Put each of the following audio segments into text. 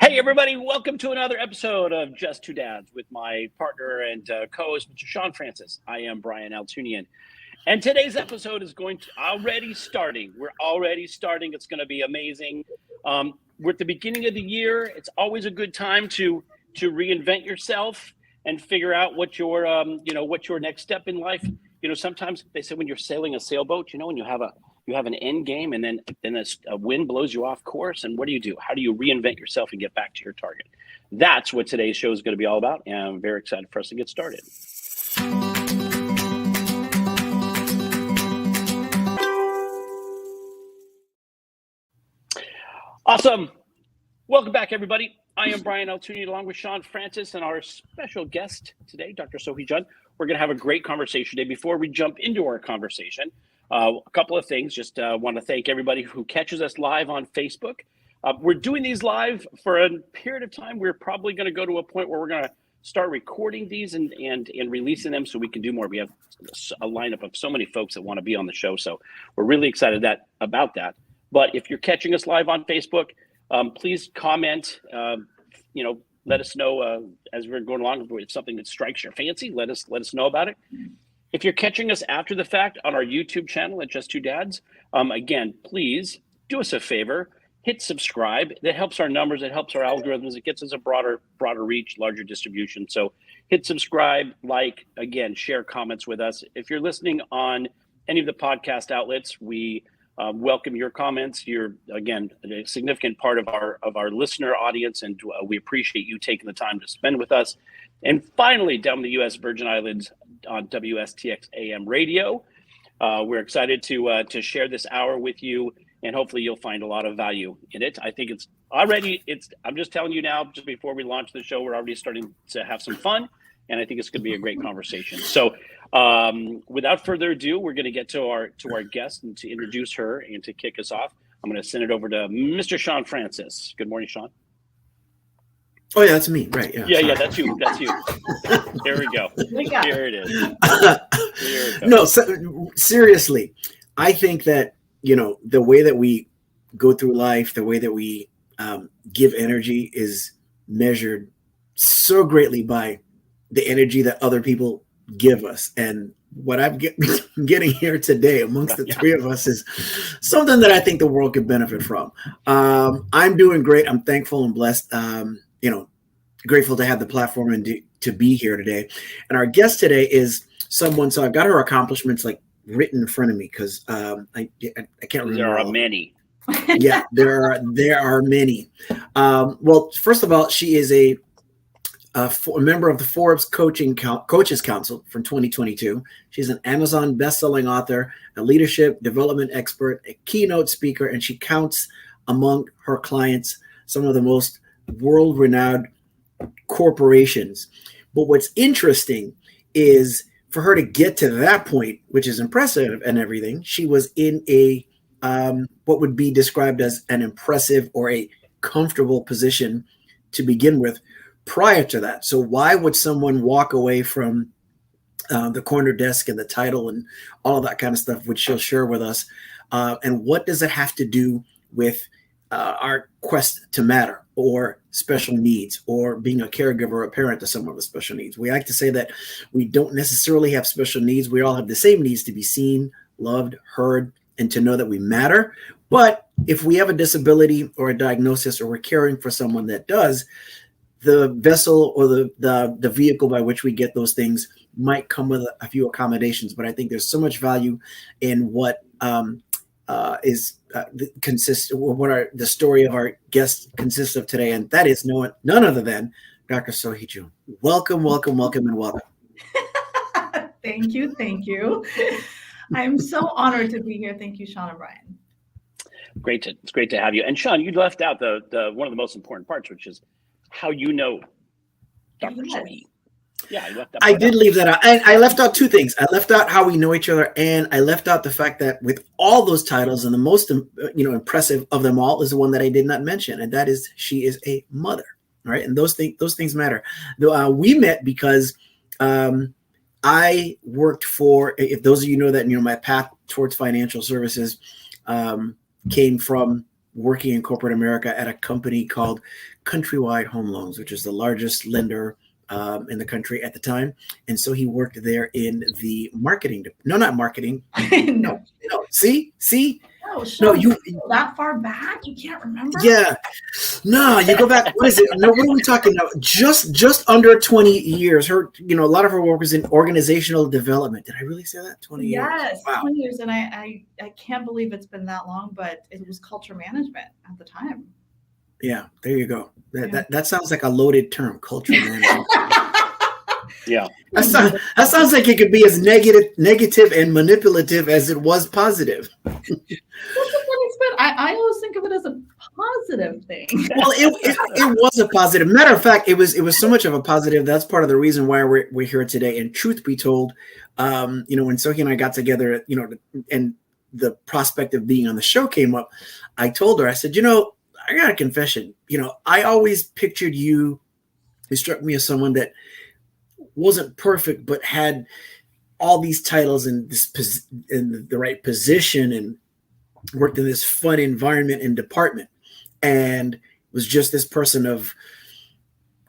Hey, everybody, welcome to another episode of Just Two Dads with my partner and co-host, Mr. Sean Francis. I am Brian Altunian. And today's episode is already starting. We're already starting. It's going to be amazing. We're at the beginning of the year. It's always a good time to reinvent yourself and figure out what your next step in life. Sometimes they say when you're sailing a sailboat, when you have an end game and then a wind blows you off course. And what do? How do you reinvent yourself and get back to your target? That's what today's show is going to be all about. And I'm very excited for us to get started. Awesome. Welcome back, everybody. I am Brian Altunian along with Sean Francis and our special guest today, Dr. Sohee. We're going to have a great conversation today. Before we jump into our conversation, a couple of things. Just want to thank everybody who catches us live on Facebook. We're doing these live for a period of time. We're probably going to go to a point where we're going to start recording these and releasing them so we can do more. We have a lineup of so many folks that want to be on the show. So we're really excited about that. But if you're catching us live on Facebook, please comment, let us know as we're going along. If it's something that strikes your fancy, let us know about it. If you're catching us after the fact on our YouTube channel at Just Two Dads, again, please do us a favor, hit subscribe. That helps our numbers. It helps our algorithms. It gets us a broader reach, larger distribution. So hit subscribe, again, share comments with us. If you're listening on any of the podcast outlets, we welcome your comments. You're, again, a significant part of our listener audience, and we appreciate you taking the time to spend with us. And finally, down in the U.S. Virgin Islands on WSTX AM radio, we're excited to share this hour with you, and hopefully you'll find a lot of value in it. I think I'm just telling you now, just before we launch the show, we're already starting to have some fun, and I think it's going to be a great conversation. So without further ado, we're going to get to our guest and to introduce her and to kick us off. I'm going to send it over to Mr. Sean Francis. Good morning, Sean. Oh, yeah, that's me. Right. Yeah, that's you. There we go. Here it is. No, seriously, I think that, the way that we go through life, the way that we give energy is measured so greatly by the energy that other people give us. And what I'm getting here today amongst the three of us is something that I think the world could benefit from. I'm doing great. I'm thankful and blessed. Grateful to have the platform and to be here today. And our guest today is someone. So I've got her accomplishments written in front of me because I can't remember. There are many. Yeah, there are many. Well, first of all, she is a member of the Forbes Coaches Council from 2022. She's an Amazon best-selling author, a leadership development expert, a keynote speaker, and she counts among her clients some of the most world-renowned corporations. But what's interesting is for her to get to that point, which is impressive and everything, she was in a what would be described as an impressive or a comfortable position to begin with prior to that. So why would someone walk away from the corner desk and the title and all of that kind of stuff, which she'll share with us? And what does it have to do with our quest to matter or special needs or being a caregiver or a parent to someone with special needs? We like to say that we don't necessarily have special needs. We all have the same needs to be seen, loved, heard, and to know that we matter. But if we have a disability or a diagnosis or we're caring for someone that does, the vessel or the vehicle by which we get those things might come with a few accommodations. But I think there's so much value in what the story of our guest consists of today, and that is none other than Dr. Sohee. Welcome, and welcome. Thank you. I'm so honored to be here. Thank you, Sean and Brian. It's great to have you. And Sean, you left out the one of the most important parts, which is how you know Dr. Sohee. Yeah, I did leave that out. And I left out two things. I left out how we know each other, and I left out the fact that with all those titles, and the most impressive of them all is the one that I did not mention, and that is she is a mother. All right, and those things matter. We met because I worked for. If those of you know that, my path towards financial services came from working in corporate America at a company called Countrywide Home Loans, which is the largest lender in the country at the time. And so he worked there in the marketing. No, not marketing. No. No. See? Oh, No, Sean, you. that far back? You can't remember? Yeah. No, you go back. What is it? No, what are we talking about? Just under 20 years. Her, a lot of her work was in organizational development. Did I really say that? 20 years. Yes, Wow. 20 years. And I can't believe it's been that long, but it was culture management at the time. Yeah, there you go. That sounds like a loaded term, culture management. Yeah. That sounds like it could be as negative and manipulative as it was positive. I always think of it as a positive thing. Well, it was a positive. Matter of fact, it was so much of a positive. That's part of the reason why we're here today. And truth be told, when Sohee and I got together, and the prospect of being on the show came up, I told her, I said, I got a confession. I always pictured you. It struck me as someone that wasn't perfect, but had all these titles in the right position and worked in this fun environment and department, and was just this person of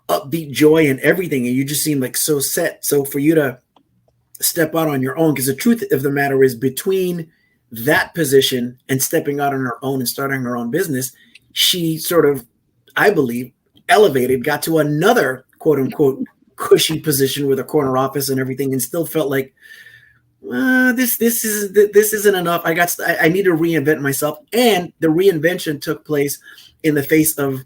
upbeat joy and everything. And you just seemed like so set. So for you to step out on your own, because the truth of the matter is, between that position and stepping out on her own and starting her own business, she sort of, I believe, elevated, got to another quote unquote cushy position with a corner office and everything, and still felt like this isn't enough. I need to reinvent myself. And the reinvention took place in the face of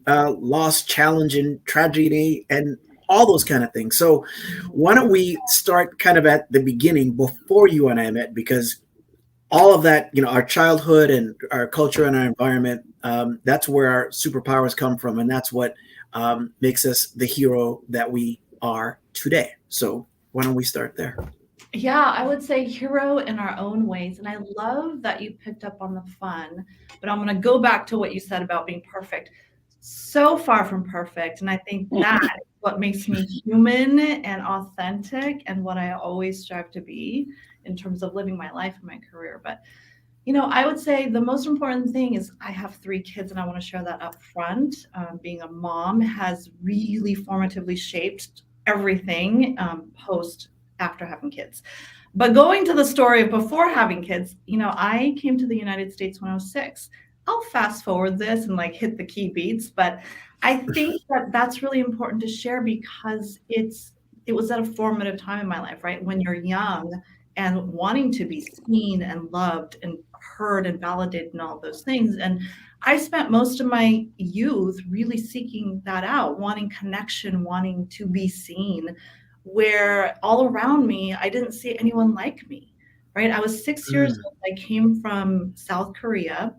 loss, challenge, and tragedy, and all those kind of things. So why don't we start kind of at the beginning, before you and I met, because all of that, our childhood and our culture and our environment, that's where our superpowers come from. And that's what makes us the hero that we are today. So why don't we start there? Yeah, I would say hero in our own ways. And I love that you picked up on the fun, but I'm going to go back to what you said about being perfect. So far from perfect. And I think that is what makes me human and authentic, and what I always strive to be in terms of living my life and my career. But, I would say the most important thing is I have 3 kids, and I want to share that up front. Being a mom has really formatively shaped everything after having kids. But going to the story of before having kids, I came to the United States when I was 6. I'll fast forward this and hit the key beats, but I think that that's really important to share, because it was at a formative time in my life, right? When you're young and wanting to be seen and loved and heard and validated and all those things. And I spent most of my youth really seeking that out, wanting connection, wanting to be seen, where all around me, I didn't see anyone like me, right? I was 6 years old. I came from South Korea,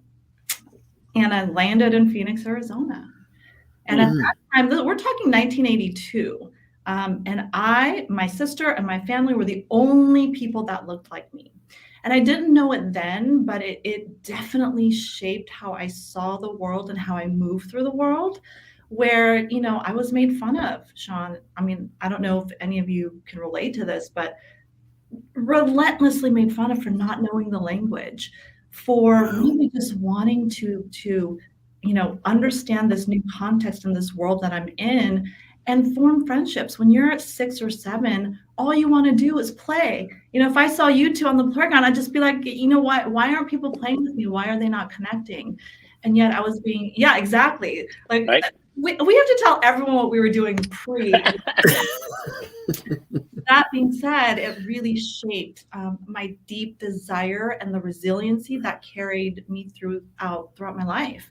and I landed in Phoenix, Arizona. And at that time, we're talking 1982. And my sister and my family were the only people that looked like me. And I didn't know it then, but it definitely shaped how I saw the world and how I moved through the world, where, I was made fun of, Sean. I mean, I don't know if any of you can relate to this, but relentlessly made fun of for not knowing the language, for really just wanting to understand this new context in this world that I'm in, and form friendships. When you're at 6 or 7, all you want to do is play. If I saw you 2 on the playground, I'd just be like, why aren't people playing with me? Why are they not connecting? And yet I was yeah, exactly. Right. We have to tell everyone what we were doing pre. That being said, it really shaped my deep desire and the resiliency that carried me throughout my life.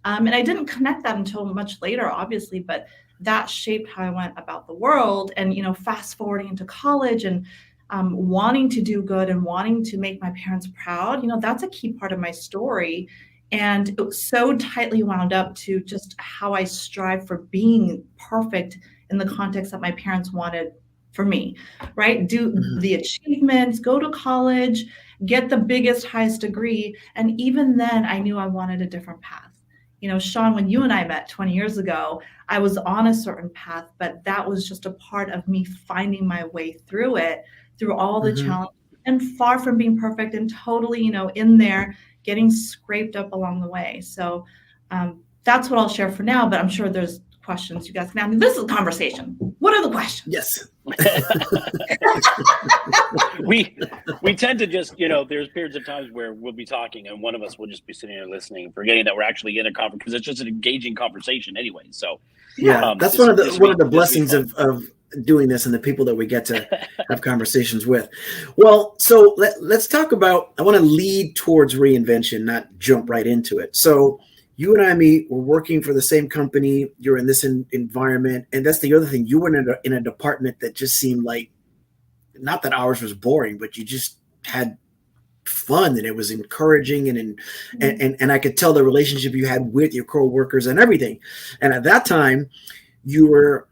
And I didn't connect that until much later, obviously, but that shaped how I went about the world. And, fast forwarding into college and wanting to do good and wanting to make my parents proud, that's a key part of my story. And it was so tightly wound up to just how I strive for being perfect in the context that my parents wanted for me, right? Do the achievements, go to college, get the biggest, highest degree. And even then, I knew I wanted a different path. Sean, when you and I met 20 years ago, I was on a certain path, but that was just a part of me finding my way through it, through all the challenges, and far from being perfect, and totally, in there, getting scraped up along the way. So that's what I'll share for now, but I'm sure there's questions you guys can ask. This is a conversation. What are the questions? Yes. we tend to just, there's periods of times where we'll be talking and one of us will just be sitting there listening, forgetting that we're actually in a conversation, because it's just an engaging conversation anyway. So yeah, that's one of the blessings of doing this and the people that we get to have conversations with. Well, so let's talk about, I want to lead towards reinvention, not jump right into it. So you and I, we're working for the same company. You're in this environment. And that's the other thing. You were in a department that just seemed like, not that ours was boring, but you just had fun and it was encouraging. And I could tell the relationship you had with your co-workers and everything. And at that time, you were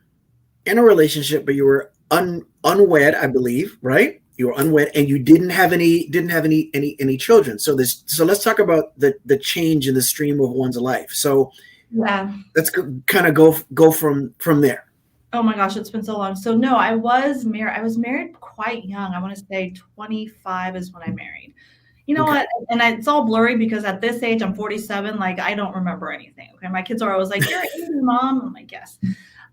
in a relationship, but you were unwed, I believe, right? You were unwed, and you didn't have any children. So let's talk about the change in the stream of one's life. So yeah, let's kind of go from there. Oh my gosh, it's been so long. So no, I was married quite young. I want to say 25 is when I married. You know what? And it's all blurry because at this age, I'm 47. Like, I don't remember anything. Okay. My kids are always like, "You're Asian, Mom." I'm like, "Yes."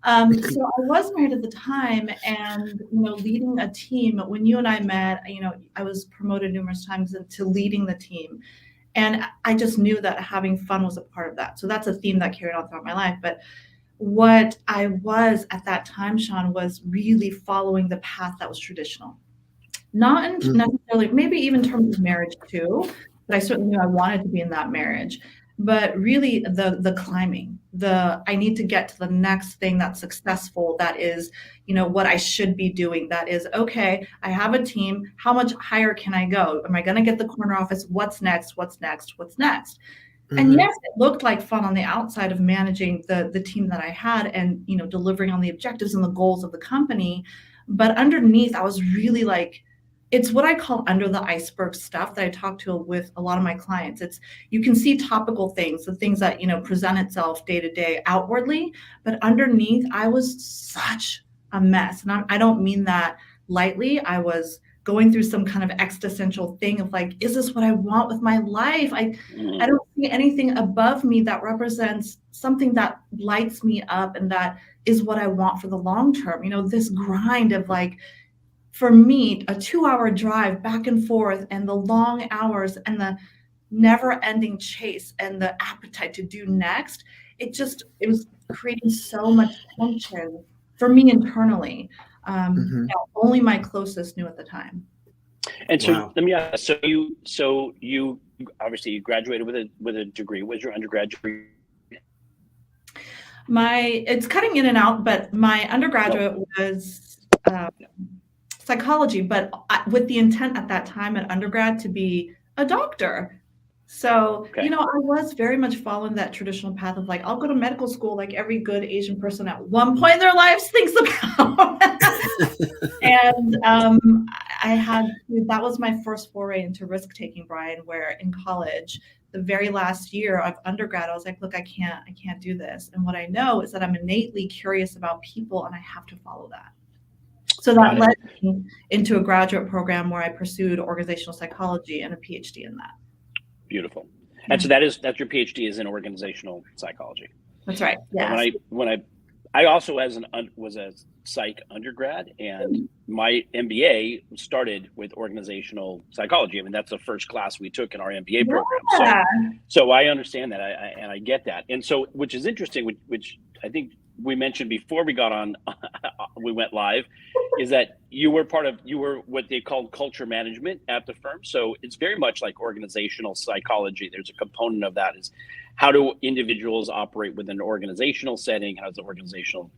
So I was married at the time, and leading a team. When you and I met, I was promoted numerous times into leading the team, and I just knew that having fun was a part of that. So that's a theme that carried on throughout my life. But what I was at that time, Sean, was really following the path that was traditional. Not necessarily, maybe even in terms of marriage too, but I certainly knew I wanted to be in that marriage. But really the climbing, I need to get to the next thing that's successful, that is, what I should be doing. That is, okay, I have a team. How much higher can I go? Am I going to get the corner office? What's next? What's next? What's next? Mm-hmm. And yes, it looked like fun on the outside of managing the team that I had and, delivering on the objectives and the goals of the company. But underneath, I was really like, it's what I call under the iceberg stuff that I talk to with a lot of my clients. It's, you can see topical things, the things that, present itself day to day outwardly, but underneath I was such a mess. And I don't mean that lightly. I was going through some kind of existential thing of like, is this what I want with my life? I don't see anything above me that represents something that lights me up and that is what I want for the long term. This grind of like, for me, a 2-hour drive back and forth and the long hours and the never ending chase and the appetite to do next, it was creating so much tension for me internally. Only my closest knew at the time. And so Let me ask, so you obviously you graduated with a degree. What was your undergraduate degree? It's cutting in and out, but my undergraduate was psychology, but with the intent at that time at undergrad to be a doctor. So, I was very much following that traditional path of like, I'll go to medical school like every good Asian person at one point in their lives thinks about. And that was my first foray into risk-taking, Brian, where in college, the very last year of undergrad, I was like, look, I can't do this. And what I know is that I'm innately curious about people and I have to follow that. So that led me into a graduate program where I pursued organizational psychology and a PhD in that. Beautiful. And so that's your PhD is in organizational psychology. That's right. Yeah. When I also was a psych undergrad, and my MBA started with organizational psychology. I mean, that's the first class we took in our MBA program. So I understand that, and I get that. And so, which is interesting, which I think we mentioned before we got on, we went live, is that you were what they called culture management at the firm. So it's very much like organizational psychology. There's a component of that is how do individuals operate within an organizational setting? How does the organization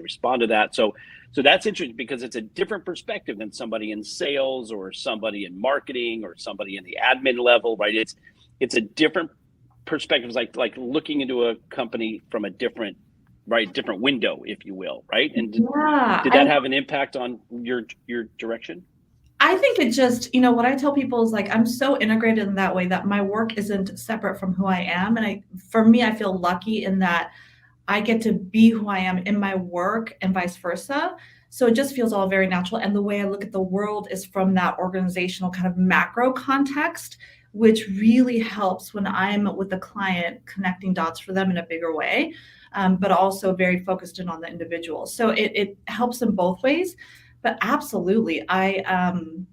respond to that? So that's interesting because it's a different perspective than somebody in sales or somebody in marketing or somebody in the admin level, right? It's a different perspective. It's like looking into a company from a different window, if you will, right? And did that have an impact on your direction? I think it just, what I tell people is like, I'm so integrated in that way that my work isn't separate from who I am. And for me, I feel lucky in that I get to be who I am in my work and vice versa. So it just feels all very natural. And the way I look at the world is from that organizational kind of macro context, which really helps when I'm with a client connecting dots for them in a bigger way, but also very focused in on the individual. So it helps in both ways. But absolutely, I'm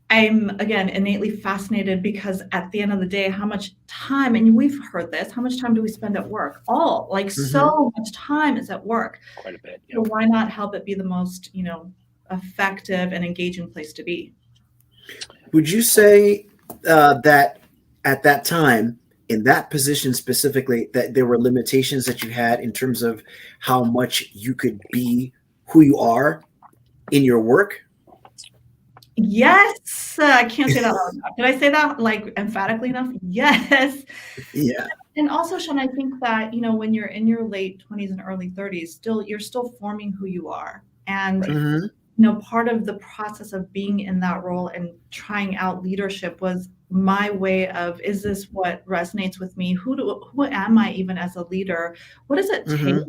again innately fascinated because at the end of the day, how much time, and we've heard this, how much time do we spend at work? All like so much time is at work. Quite a bit. So why not help it be the most, effective and engaging place to be? Would you say that at that time, in that position specifically, that there were limitations that you had in terms of how much you could be who you are in your work? Yes, I can't say that loud enough. Did I say that like emphatically enough? Yes. Yeah. And also, Sean, I think that, when you're in your late 20s and early 30s, you're still forming who you are. And, part of the process of being in that role and trying out leadership was my way of, is this what resonates with me? Who am I even as a leader? What does it take?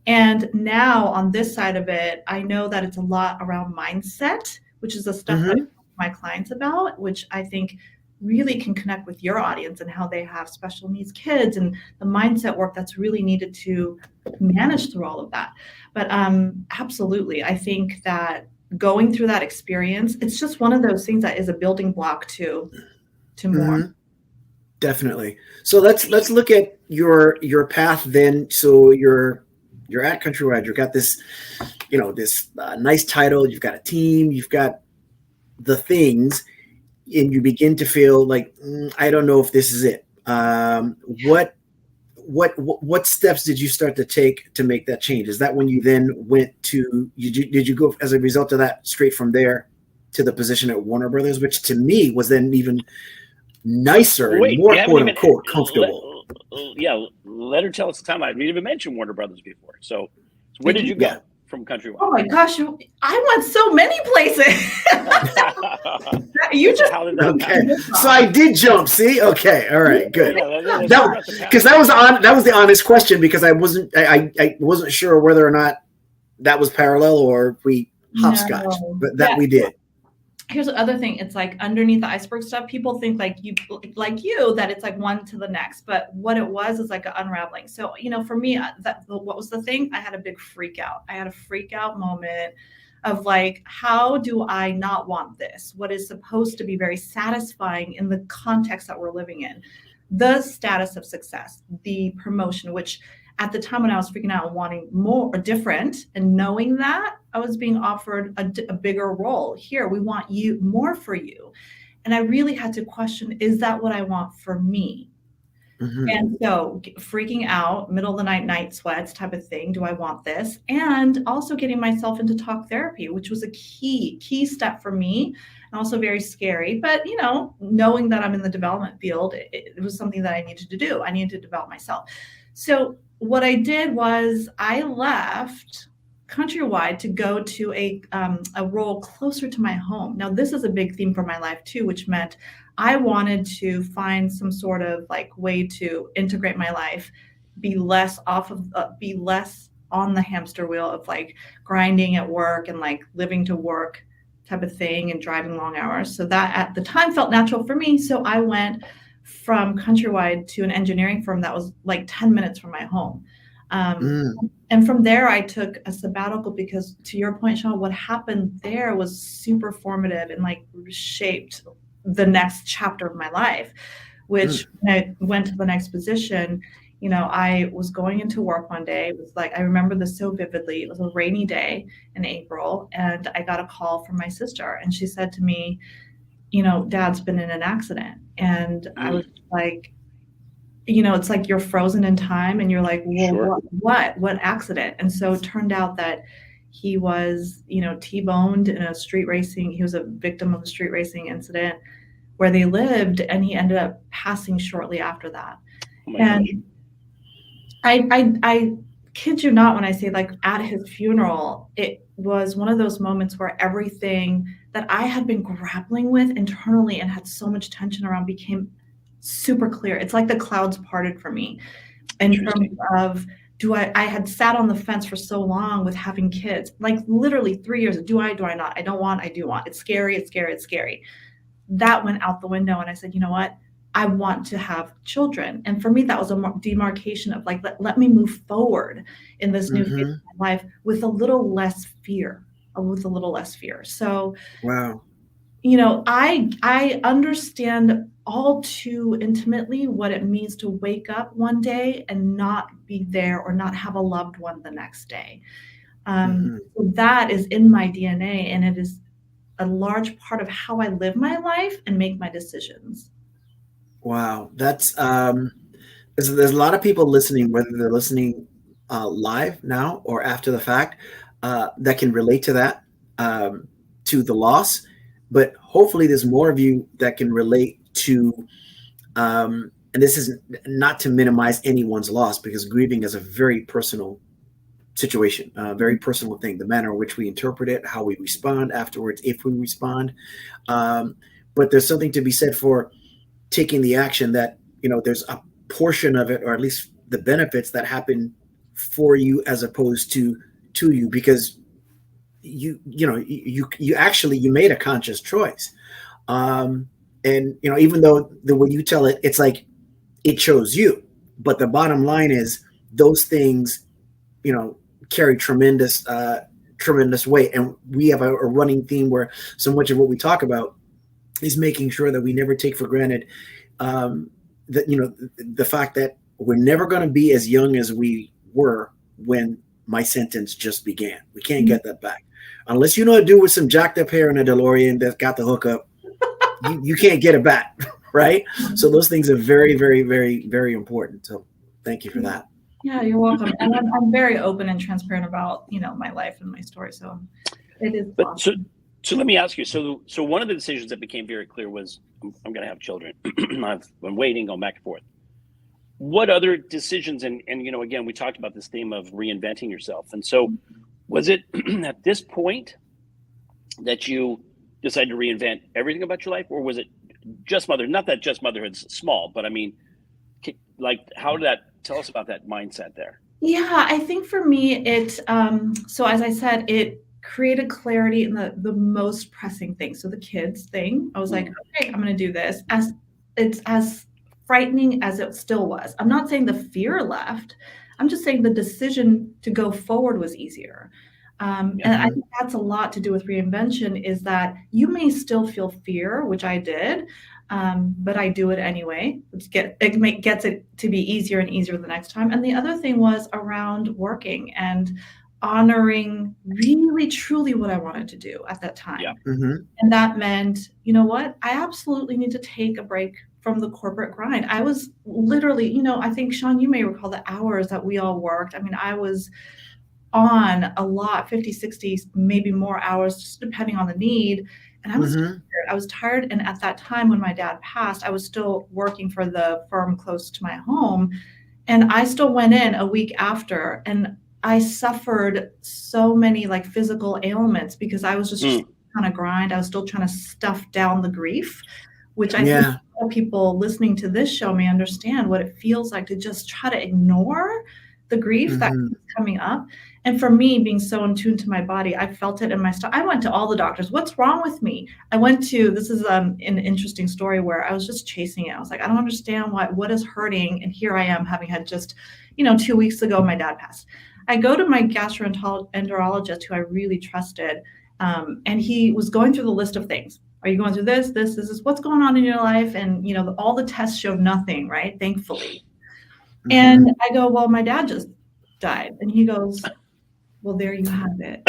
And now on this side of it, I know that it's a lot around mindset, which is the stuff that I talk to my clients about, which I think really can connect with your audience and how they have special needs kids and the mindset work that's really needed to manage through all of that. But absolutely, I think that going through that experience, it's just one of those things that is a building block to more. Definitely. So let's look at your path then. So you're at Countrywide. You've got this, this nice title. You've got a team. You've got the things, and you begin to feel like I don't know if this is it. What steps did you start to take to make that change? Is that when you then went to? Did you go as a result of that straight from there to the position at Warner Brothers, which to me was then even nicer and more quote unquote comfortable? Let her tell us the time. I didn't even mention Warner Brothers before. So where did you go from Countrywide? Oh my gosh, I went so many places. You just okay. So I did jump. See, okay, all right, good. Because that was the honest question, because I wasn't sure whether or not that was parallel or we hopscotch, but that we did. Here's the other thing. It's like underneath the iceberg stuff, people think like you that it's like one to the next, but what it was is like an unraveling. So, for me, what was the thing? I had a big freak out. I had a freak out moment of like, how do I not want this? What is supposed to be very satisfying in the context that we're living in? The status of success, the promotion, which at the time when I was freaking out and wanting more or different, and knowing that I was being offered a bigger role here, we want you more for you. And I really had to question, is that what I want for me? And so freaking out, middle of the night sweats type of thing. Do I want this? And also getting myself into talk therapy, which was a key step for me, and also very scary. But, knowing that I'm in the development field, it was something that I needed to do. I needed to develop myself. So what I did was I left Countrywide to go to a role closer to my home. Now, this is a big theme for my life too, which meant I wanted to find some sort of like way to integrate my life, be less on the hamster wheel of like grinding at work and like living to work type of thing and driving long hours. So that at the time felt natural for me. So I went from Countrywide to an engineering firm that was like 10 minutes from my home. And from there, I took a sabbatical because, to your point, Sean, what happened there was super formative and like shaped the next chapter of my life, which when I went to the next position, I was going into work one day. It was like, I remember this so vividly. It was a rainy day in April, and I got a call from my sister, and she said to me, Dad's been in an accident. And I was like, it's like you're frozen in time and you're like, well, what accident? And so it turned out that he was, T-boned in a street racing. He was a victim of a street racing incident where they lived, and he ended up passing shortly after that. And I kid you not when I say, like, at his funeral, it was one of those moments where everything that I had been grappling with internally and had so much tension around became super clear. It's like the clouds parted for me in terms of, I had sat on the fence for so long with having kids, like literally 3 years. Do I not? I don't want, I do want. It's scary. That went out the window. And I said, you know what? I want to have children. And for me, that was a demarcation of like, let me move forward in this new phase of my life with a little less fear, So, Wow. I understand all too intimately what it means to wake up one day and not be there or not have a loved one the next day. So that is in my DNA, and it is a large part of how I live my life and make my decisions. Wow. That's there's a lot of people listening, whether they're listening live now or after the fact, that can relate to that, to the loss. But hopefully, there's more of you that can relate to. And this is not to minimize anyone's loss, because grieving is a very personal situation, a very personal thing. The manner in which we interpret it, how we respond afterwards, if we respond. But there's something to be said for taking the action that, there's a portion of it, or at least the benefits that happen for you as opposed to you, because you actually, you made a conscious choice. And, even though the way you tell it, it's like it chose you, but the bottom line is those things, carry tremendous weight. And we have a running theme where so much of what we talk about is making sure that we never take for granted that the fact that we're never going to be as young as we were when my sentence just began. We can't get that back unless you know to do with some jacked up hair in a DeLorean that got the hookup. you can't get it back, right? So those things are very, very, very, very important. So thank you for that. Yeah, you're welcome. And I'm very open and transparent about my life and my story. So it is. But awesome. So let me ask you. So one of the decisions that became very clear was I'm going to have children. I've been waiting, going back and forth. What other decisions? And again, we talked about this theme of reinventing yourself. And so, was it at this point that you decided to reinvent everything about your life, or was it just mother? Not that just motherhood's small, but I mean, how did that? Tell us about that mindset there. Yeah, I think for me, so as I said, it created clarity in the most pressing thing. So the kids thing, I was like, okay, I'm going to do this. It's as frightening as it still was. I'm not saying the fear left. I'm just saying the decision to go forward was easier. And I think that's a lot to do with reinvention, is that you may still feel fear, which I did, but I do it anyway. It gets it to be easier and easier the next time. And the other thing was around working and honoring really, truly what I wanted to do at that time. Yeah. And that meant, you know what? I absolutely need to take a break from the corporate grind. I was literally, I think, Sean, you may recall the hours that we all worked. I mean, I was on a lot, 50, 60, maybe more hours, just depending on the need. And I was tired. I was tired. And at that time when my dad passed, I was still working for the firm close to my home. And I still went in a week after, and I suffered so many physical ailments because I was just trying to grind. I was still trying to stuff down the grief, which I think a lot of people listening to this show may understand what it feels like to just try to ignore the grief that keeps coming up. And for me, being so in tune to my body, I felt it in my stomach. I went to all the doctors. What's wrong with me? This is an interesting story where I was just chasing it. I was like, I don't understand what is hurting. And here I am, having had just, 2 weeks ago, my dad passed. I go to my gastroenterologist, who I really trusted. And he was going through the list of things. Are you going through this, what's going on in your life? And, all the tests showed nothing, right? Thankfully. And I go, well, my dad just died. And he goes, well, there you have it.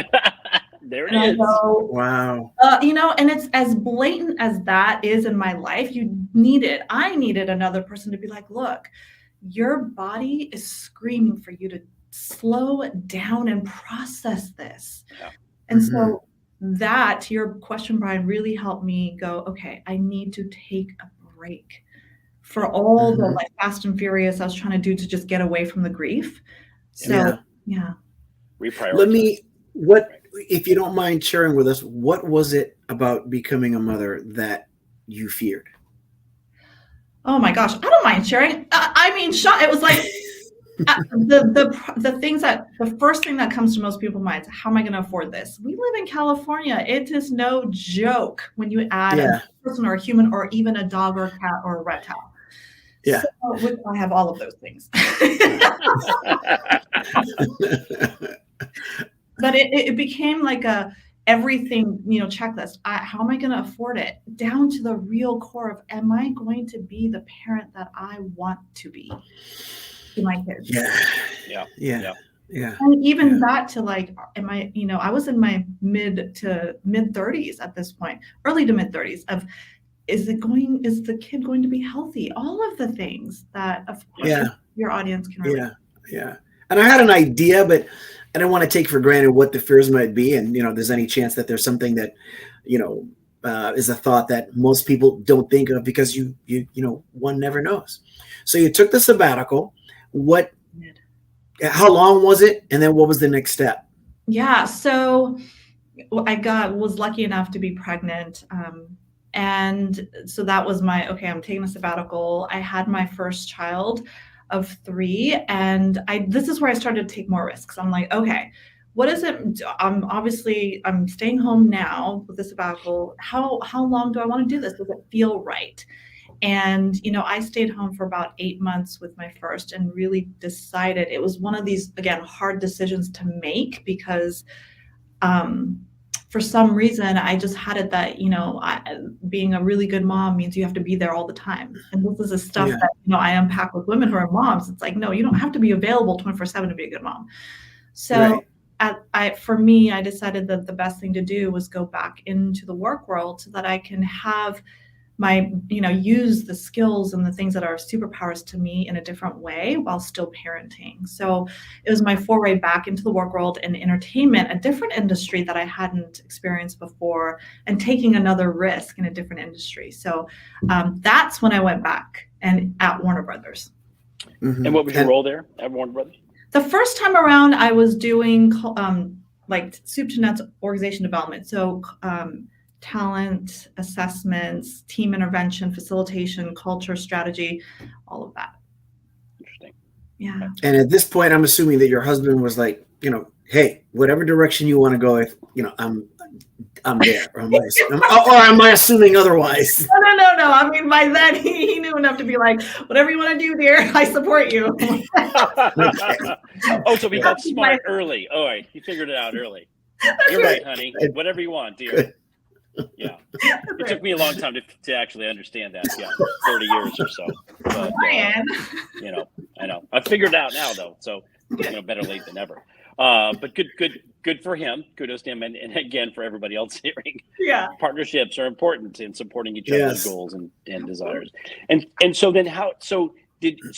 There it is. Go, wow. And it's as blatant as that is in my life. I needed another person to be like, look, your body is screaming for you to slow down and process this. Yeah. And so that, to your question, Brian, really helped me go, okay, I need to take a break for all the fast and furious I was trying to do to just get away from the grief. So, yeah. Reprioritize. If you don't mind sharing with us, what was it about becoming a mother that you feared? Oh my gosh, I don't mind sharing. Sean, it was like the first thing that comes to most people's minds: how am I going to afford this? We live in California. It is no joke when you add a person or a human or even a dog or a cat or a reptile. Yeah. So, which I have all of those things. But it became like a everything, checklist. How am I going to afford it? Down to the real core of, am I going to be the parent that I want to be to my kids? Yeah. And even that to like, am I, I was in my mid to mid 30s at this point, early to mid 30s of, is the kid going to be healthy? All of the things that, of course, your audience can relate. Yeah. And I had an idea, but I don't want to take for granted what the fears might be. And, there's any chance that there's something that, is a thought that most people don't think of because one never knows. So you took the sabbatical. How long was it? And then what was the next step? Yeah. So I was lucky enough to be pregnant. And so that was I'm taking a sabbatical. I had my first child of 3. And this is where I started to take more risks. I'm like, okay, what is it? I'm staying home now with the sabbatical. How long do I want to do this? Does it feel right? And, I stayed home for about 8 months with my first and really decided it was one of these, again, hard decisions to make because, for some reason, I just had it that, being a really good mom means you have to be there all the time. And this is the stuff that, I unpack with women who are moms. It's like, no, you don't have to be available 24/7 to be a good mom. So for me, I decided that the best thing to do was go back into the work world so that I can have my, use the skills and the things that are superpowers to me in a different way while still parenting. So it was my foray back into the work world and entertainment, a different industry that I hadn't experienced before, and taking another risk in a different industry. So that's when I went back and at Warner Brothers. Mm-hmm. And what was your role there at Warner Brothers? The first time around, I was doing like soup to nuts organization development. So talent assessments, team intervention, facilitation, culture, strategy, all of that. Interesting. Yeah. And at this point, I'm assuming that your husband was like, hey, whatever direction you want to go, if I'm there. Or am I assuming otherwise? No. I mean, by then he knew enough to be like, whatever you want to do, dear, I support you. Oh, so he got smart early. All right, he figured it out early. You're right, honey. Whatever you want, dear. Good. Yeah, it took me a long time to actually understand that. Yeah, 30 years or so. But, I know. I've figured it out now, though. So, better late than never. But good for him. Kudos to him, and again for everybody else hearing. Yeah, partnerships are important in supporting each other's goals and desires. And so then so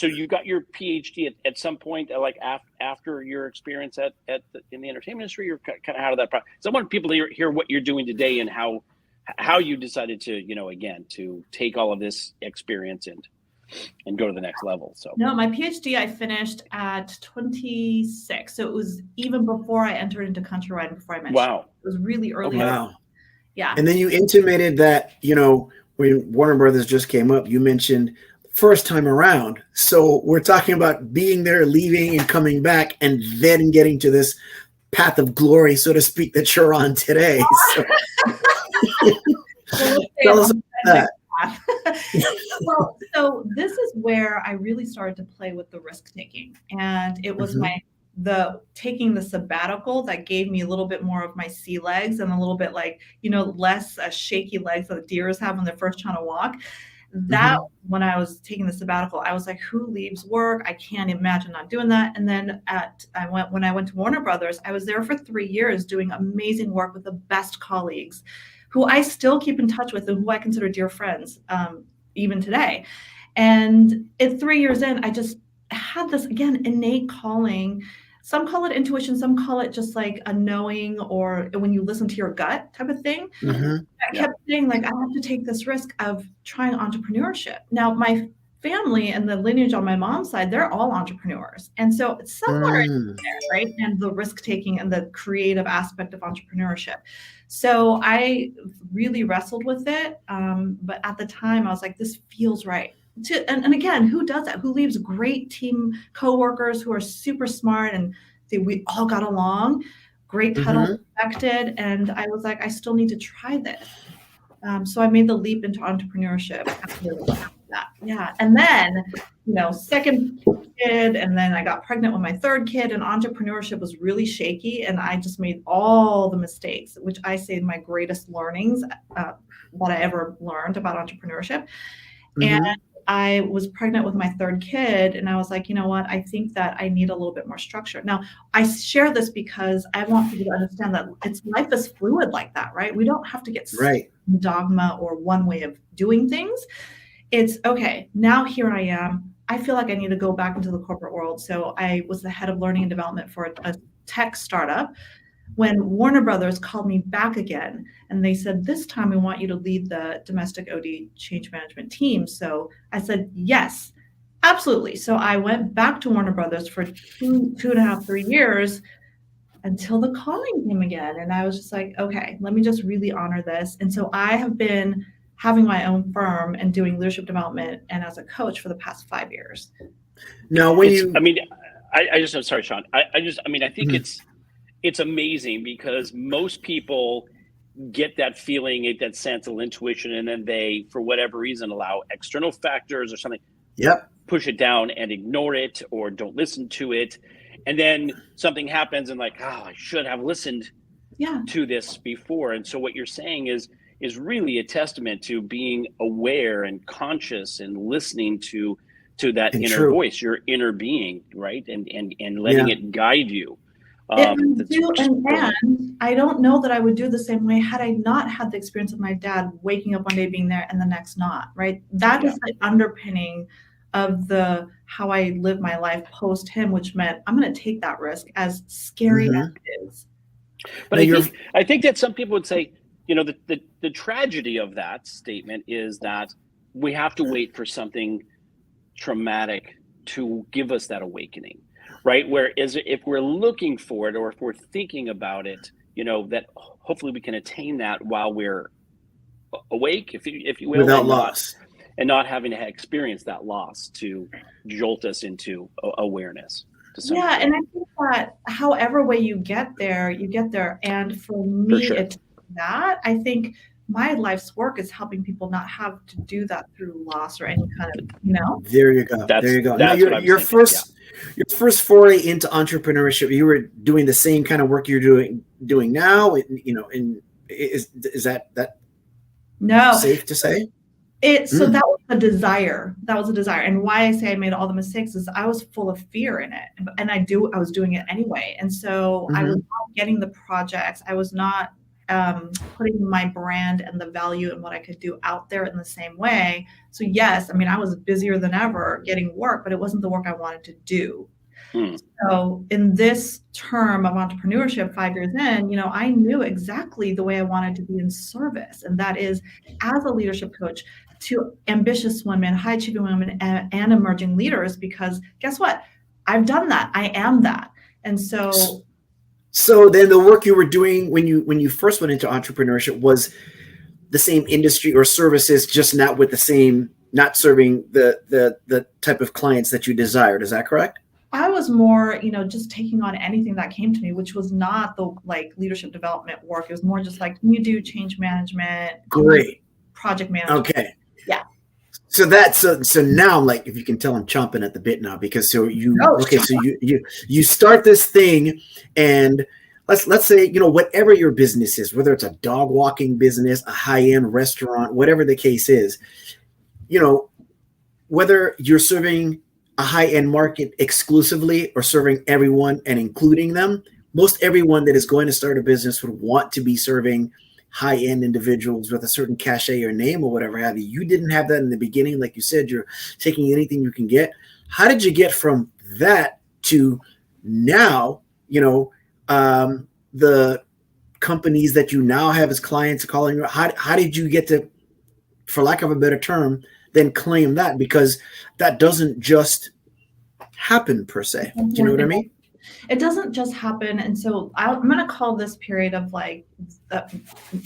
you got your PhD at some point, like after your experience in the entertainment industry, or kind of how did that process? So I want people to hear what you're doing today and how you decided to again to take all of this experience and go to the next level. So no, my PhD I finished at 26, so it was even before I entered into Countrywide and before I mentioned. Wow, it was really early. Okay. Wow. Yeah. And then you intimated that when Warner Brothers just came up, you mentioned first time around. So we're talking about being there, leaving, and coming back, and then getting to this path of glory, so to speak, that you're on today. So. Tell us about that. Well, so this is where I really started to play with the risk taking, and it was taking the sabbatical that gave me a little bit more of my sea legs and a little bit like less shaky legs that deers have when they're first trying to walk. That when I was taking the sabbatical, I was like, who leaves work? I can't imagine not doing that. And then when I went to Warner Brothers, I was there for 3 years doing amazing work with the best colleagues who I still keep in touch with and who I consider dear friends, even today. And 3 years in, I just had this, again, innate calling. Some call it intuition, some call it just like a knowing, or when you listen to your gut type of thing. I kept saying, like, I have to take this risk of trying entrepreneurship. Now, my family and the lineage on my mom's side, they're all entrepreneurs. And so it's somewhere in there, right? And the risk taking and the creative aspect of entrepreneurship. So I really wrestled with it. But at the time I was like, this feels right. And again, who does that? Who leaves great team coworkers who are super smart and we all got along, great title respected. And I was like, I still need to try this. So I made the leap into entrepreneurship after that. Yeah. And then, second kid, and then I got pregnant with my third kid, and entrepreneurship was really shaky. And I just made all the mistakes, which I say my greatest learnings that I ever learned about entrepreneurship. And I was pregnant with my third kid, and I was like, you know what? I think that I need a little bit more structure. Now, I share this because I want people to understand that life is fluid like that, right? We don't have to get stuck in dogma or one way of doing things. It's okay. Now here I am. I feel like I need to go back into the corporate world. So I was the head of learning and development for a tech startup. When Warner Brothers called me back again, and they said, this time we want you to lead the domestic OD change management team. So I said, yes, absolutely. So I went back to Warner Brothers for 2.5, 3 years until the calling came again. And I was just like, okay, let me just really honor this. And so I have been having my own firm and doing leadership development and as a coach for the past 5 years. Now, when I'm sorry, Sean. I think it's amazing because most people get that feeling, get that sense of intuition, and then they, for whatever reason, allow external factors or something, push it down and ignore it or don't listen to it. And then something happens and like, I should have listened to this before. And so what you're saying is really a testament to being aware and conscious and listeing to that inner voice, your inner being, right? And letting it guide you. And I don't know that I would do the same way had I not had the experience of my dad waking up one day being there and the next not, right? That is the underpinning of how I live my life post him, which meant I'm going to take that risk, as scary as it is. But I think that some people would say, the tragedy of that statement is that we have to wait for something traumatic to give us that awakening. Right. Whereas if we're looking for it or if we're thinking about it, that hopefully we can attain that while we're awake, if you will, without loss, and not having to experience that loss to jolt us into awareness. Yeah. And I think that however way you get there. And for me, it's that I think my life's work is helping people not have to do that through loss or any kind of, There you go. Now, your first foray into entrepreneurship, you were doing the same kind of work you're doing now. And is that safe to say? So that was a desire. And why I say I made all the mistakes is I was full of fear in it, and I was doing it anyway. And so I was not getting the projects. I was not putting my brand and the value and what I could do out there in the same way. So yes, I was busier than ever getting work, but it wasn't the work I wanted to do. So in this term of entrepreneurship, 5 years in, I knew exactly the way I wanted to be in service. And that is as a leadership coach to ambitious women, high achieving women, and emerging leaders, because guess what? I've done that. I am that. And So then the work you were doing when you first went into entrepreneurship was the same industry or services, just not serving the type of clients that you desired. Is that correct? I was more, just taking on anything that came to me, which was not the leadership development work. It was more just like, can you do change management? Great. Project management. Okay. Yeah. So now I'm like, if you can tell, I'm chomping at the bit now, because you start this thing, and let's say, whatever your business is, whether it's a dog walking business, a high-end restaurant, whatever the case is, whether you're serving a high-end market exclusively or serving everyone and including them, most everyone that is going to start a business would want to be serving high-end individuals with a certain cachet or name or whatever have you. You didn't have that in the beginning. Like you said, you're taking anything you can get. How did you get from that to now, the companies that you now have as clients calling you? How did you get to, for lack of a better term, then claim that? Because that doesn't just happen per se. Do you know what I mean? It doesn't just happen. And so I'm going to call this period of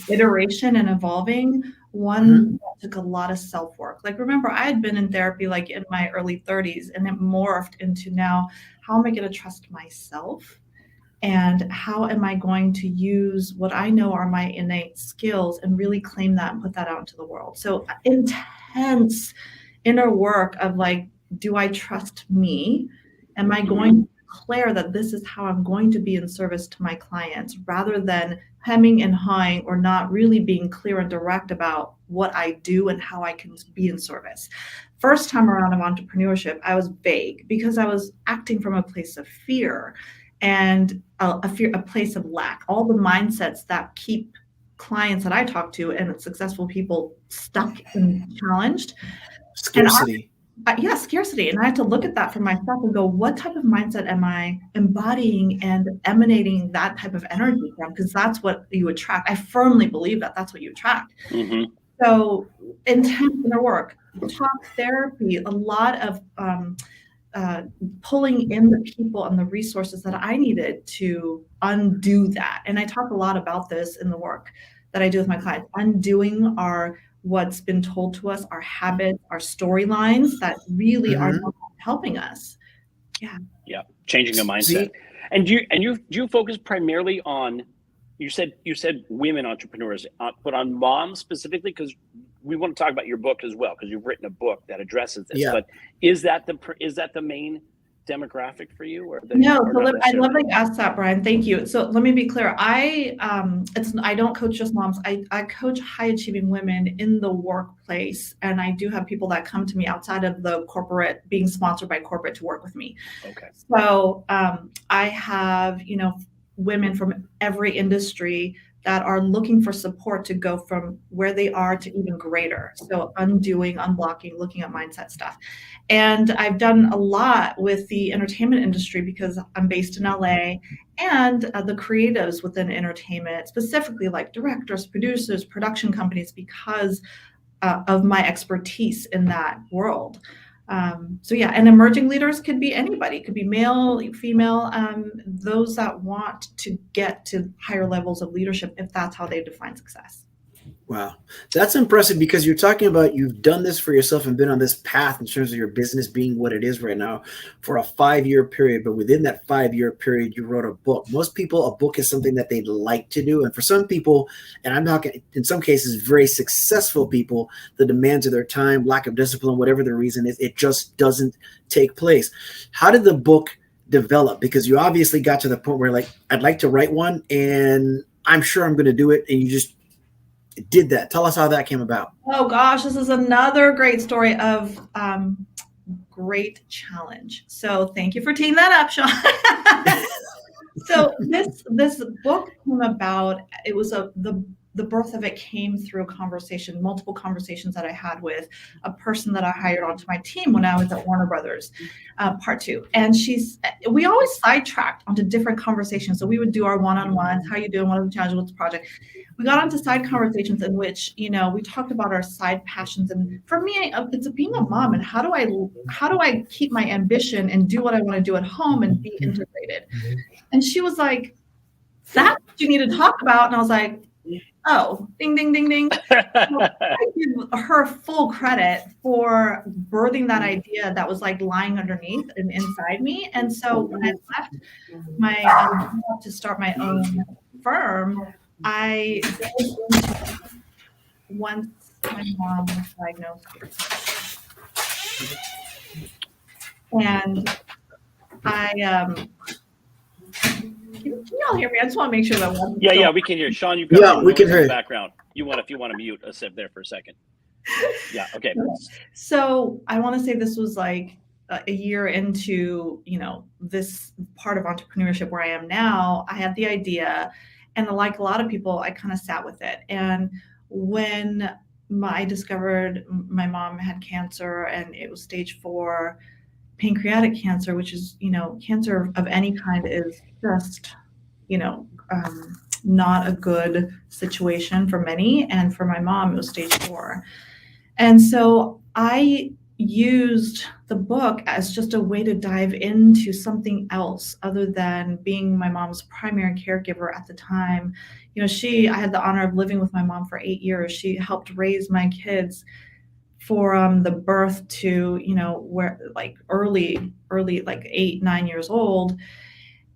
iteration and evolving one that took a lot of self-work. Remember, I had been in therapy in my early 30s, and it morphed into now, how am I going to trust myself And how am I going to use what I know are my innate skills and really claim that and put that out into the world? So intense inner work of like, do I trust me? Am I going to declare that this is how I'm going to be in service to my clients, rather than hemming and hawing or not really being clear and direct about what I do and how I can be in service? First time around of entrepreneurship, I was vague because I was acting from a place of fear and a place of lack. All the mindsets that keep clients that I talk to and successful people stuck and challenged. Scarcity. Yeah, scarcity. And I had to look at that for myself and go, what type of mindset am I embodying and emanating that type of energy from? Because that's what you attract. I firmly believe that that's what you attract. Mm-hmm. So intense inner work, talk therapy, a lot of pulling in the people and the resources that I needed to undo that. And I talk a lot about this in the work that I do with my clients, undoing what's been told to us, our habits, our storylines that really are not helping us. Yeah, changing the mindset. See? And do you focus primarily on, you said women entrepreneurs, but on moms specifically? Because we want to talk about your book as well, because you've written a book that addresses this. Yeah. But is that the main demographic for you, or No, or so I love that you asked that, Brian. Thank you. So let me be clear. I don't coach just moms. I coach high achieving women in the workplace, and I do have people that come to me outside of the corporate, being sponsored by corporate, to work with me. Okay. So I have women from every industry that are looking for support to go from where they are to even greater. So undoing, unblocking, looking at mindset stuff. And I've done a lot with the entertainment industry because I'm based in LA, and the creatives within entertainment, specifically like directors, producers, production companies, because of my expertise in that world. So yeah, and emerging leaders could be anybody, could be male, female, those that want to get to higher levels of leadership if that's how they define success. Wow. That's impressive, because you're talking about you've done this for yourself and been on this path in terms of your business being what it is right now for a 5-year period. But within that 5-year period, you wrote a book. Most people, a book is something that they'd like to do. And for some people, and I'm talking in some cases, very successful people, the demands of their time, lack of discipline, whatever the reason is, it just doesn't take place. How did the book develop? Because you obviously got to the point where, like, I'd like to write one and I'm sure I'm going to do it. And you just did that. Tell us how that came about. Oh gosh, this is another great story of great challenge. So thank you for teeing that up, Sean. So this book came about. It was the birth of it came through a conversation, multiple conversations that I had with a person that I hired onto my team when I was at Warner Brothers, part 2. And we always sidetracked onto different conversations. So we would do our one-on-ones. How you doing? What are the challenges? What's the project? We got onto side conversations in which, we talked about our side passions. And for me, it's being a mom, and how do I keep my ambition and do what I want to do at home and be integrated? And she was like, that's what you need to talk about. And I was like, oh, ding, ding, ding, ding. So I give her full credit for birthing that idea that was like lying underneath and inside me. And so when I left my job to start my own firm, I once my mom was diagnosed, and can you all hear me? I just want to make sure that one. Yeah, we can hear. Sean, you've got we can hear in the background. If you want to mute us up there for a second. Yeah, okay. So I want to say this was like a year into, this part of entrepreneurship where I am now. I had the idea, and like a lot of people, I kind of sat with it. And when I discovered my mom had cancer, and it was stage 4 pancreatic cancer, which is, cancer of any kind is just, not a good situation for many. And for my mom, it was stage 4. And so I used the book as just a way to dive into something else other than being my mom's primary caregiver at the time. I had the honor of living with my mom for 8 years. She helped raise my kids for the birth to, where like early, like 8, 9 years old.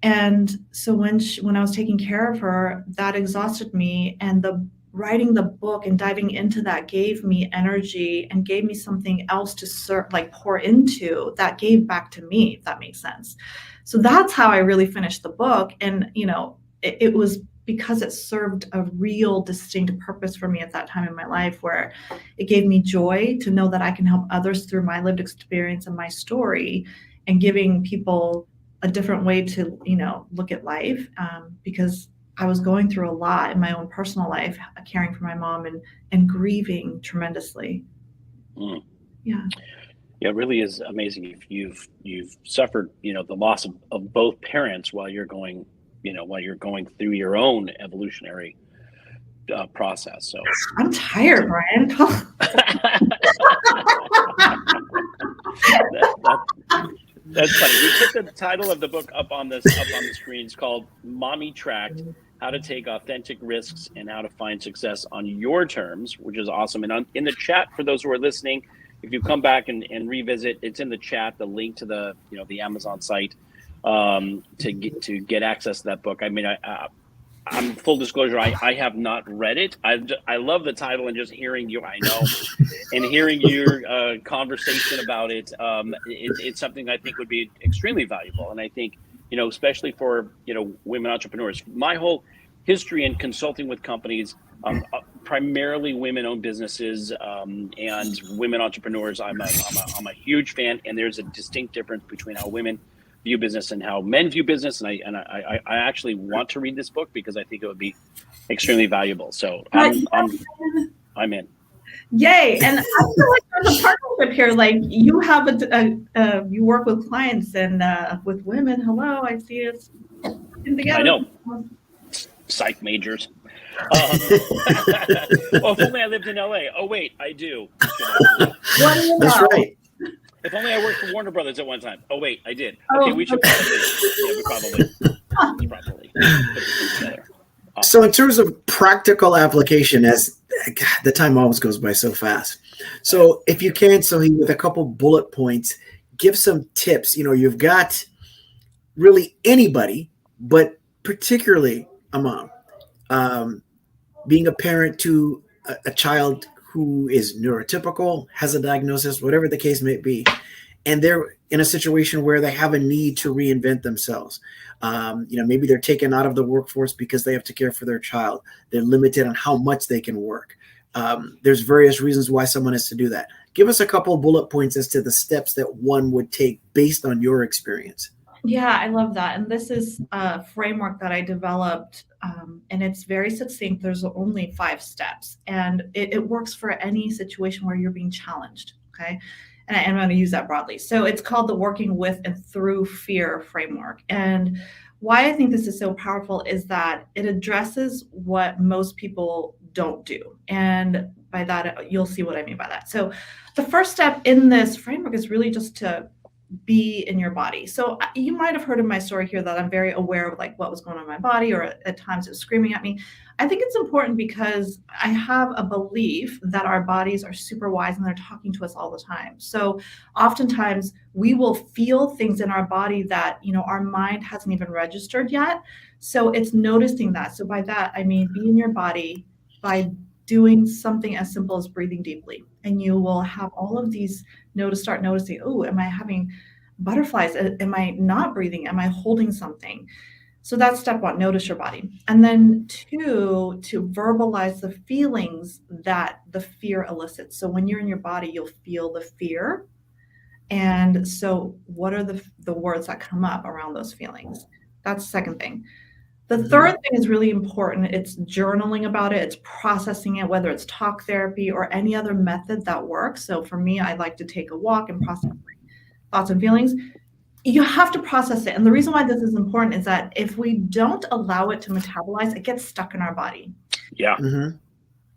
And so when I was taking care of her, that exhausted me, and the writing the book and diving into that gave me energy and gave me something else to pour into that gave back to me, if that makes sense. So that's how I really finished the book. And, it was because it served a real distinct purpose for me at that time in my life, where it gave me joy to know that I can help others through my lived experience and my story, and giving people a different way to, look at life, because I was going through a lot in my own personal life, caring for my mom and grieving tremendously. Mm. Yeah. Yeah, it really is amazing. If you've suffered, the loss of both parents while you're going through your own evolutionary process. So I'm tired, Brian. That's funny. We put the title of the book up on the screen. It's called Mommy Tracked: How to Take Authentic Risks and How to Find Success on Your Terms, which is awesome. And in the chat, for those who are listening, if you come back and revisit, it's in the chat, the link to the the Amazon site to get access to that book. I mean, I'm full disclosure, I have not read it. I love the title, and just hearing you, I know, and hearing your conversation about it, it's something I think would be extremely valuable. And I think, especially for, women entrepreneurs, my whole history in consulting with companies, primarily women-owned businesses, and women entrepreneurs, I'm a huge fan. And there's a distinct difference between how women view business and how men view business, and I actually want to read this book because I think it would be extremely valuable. So I'm in. Yay! And I feel like there's a partnership here. Like, you have you work with clients and with women. Hello, I see it together. I know, psych majors. Well, if only I lived in LA. Oh wait, I do. What do you know? That's right. If only I worked for Warner Brothers at one time. Oh wait, I did. Oh, okay, we should probably put this together. So in terms of practical application, as the time always goes by so fast. So if you can, Sohee, with a couple bullet points, give some tips. You've got really anybody, but particularly a mom, being a parent to a child who is neurotypical, has a diagnosis, whatever the case may be, and they're in a situation where they have a need to reinvent themselves. Maybe they're taken out of the workforce because they have to care for their child. They're limited on how much they can work. There's various reasons why someone has to do that. Give us a couple of bullet points as to the steps that one would take based on your experience. Yeah, I love that. And this is a framework that I developed, and it's very succinct. There's only 5 steps, and it works for any situation where you're being challenged. Okay. And I'm going to use that broadly. So it's called the Working With and Through Fear framework. And why I think this is so powerful is that it addresses what most people don't do. And by that, you'll see what I mean by that. So the first step in this framework is really just to be in your body. So you might have heard in my story here that I'm very aware of like what was going on in my body, or at times it was screaming at me. I think it's important because I have a belief that our bodies are super wise and they're talking to us all the time. So oftentimes we will feel things in our body that, our mind hasn't even registered yet. So it's noticing that. So by that, I mean, be in your body by doing something as simple as breathing deeply. And you will have all of these start noticing, oh, am I having butterflies? Am I not breathing? Am I holding something? So that's step 1, notice your body. And then 2, to verbalize the feelings that the fear elicits. So when you're in your body, you'll feel the fear. And so what are the words that come up around those feelings? That's the second thing. The third thing is really important. It's journaling about it. It's processing it, whether it's talk therapy or any other method that works. So for me, I like to take a walk and process my thoughts and feelings. You have to process it. And the reason why this is important is that if we don't allow it to metabolize, it gets stuck in our body. Yeah. Mm-hmm.